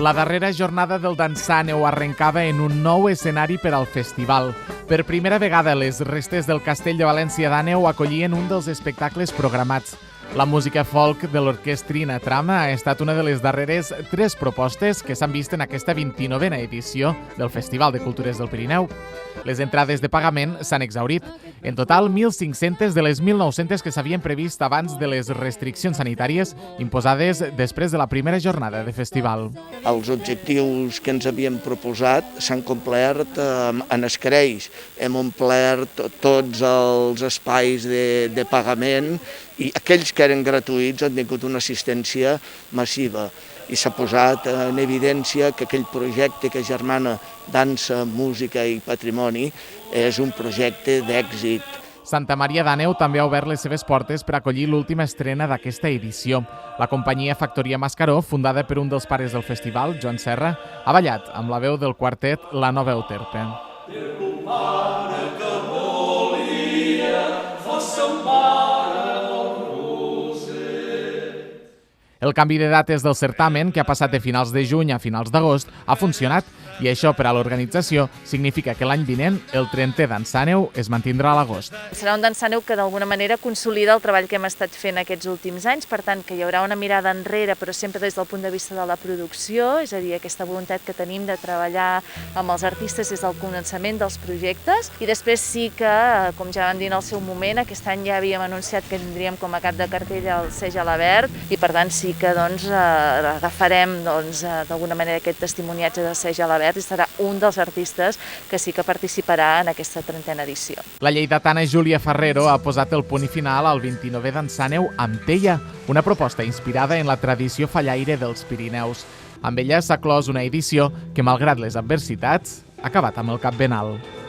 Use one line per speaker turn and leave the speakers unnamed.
La darrera jornada del Dansaneu arrencava en un nou escenari per al festival. Per primera vegada, les restes del Castell de València d'Àneu acollien un dels espectacles programats. La música folk de l'orquestrina Trama ha estat una de les darreres 3 propostes que s'han vist en aquesta 29a edició del Festival de Cultures del Pirineu. Les entrades de pagament s'han exhaurit. En total, 1.500 de les 1.900 que s'havien previst abans de les restriccions sanitàries imposades després de la primera jornada de festival.
Els objectius que ens havíem proposat s'han complert en escreix. Hem omplert tots els espais de pagament i aquells que eren gratuïts han tingut una assistència massiva. I s'ha posat en evidència que aquell projecte que germana dansa, música i patrimoni és un projecte d'èxit.
Santa Maria d'Àneu també ha obert les seves portes per acollir l'última estrena d'aquesta edició. La companyia Factoria Mascaró, fundada per un dels pares del festival, Joan Serra, ha ballat amb la veu del quartet La Nova Euterpe. El canvi de dates del certamen, que ha passat de finals de juny a finals d'agost, ha funcionat i això per a l'organització significa que l'any vinent el 30è Dansaneu es mantindrà a l'agost.
Serà un Dansaneu que d'alguna manera consolida el treball que hem estat fent aquests últims anys, per tant que hi haurà una mirada enrere però sempre des del punt de vista de la producció, és a dir, aquesta voluntat que tenim de treballar amb els artistes des del començament dels projectes i després sí que, com ja vam dir en el seu moment, aquest any ja havíem anunciat que tindríem com a cap de cartell el Ser Gelabert i per tant sí que agafarem d'alguna manera aquest testimoniatge de Ser Gelabert i serà un dels artistes que sí que participarà en aquesta 30a edició.
La lleidatana Júlia Ferrero ha posat el punt final al 29è Dansaneu amb Teia, una proposta inspirada en la tradició fallaire dels Pirineus. Amb ella s'ha clos una edició que, malgrat les adversitats, ha acabat amb el cap ben alt.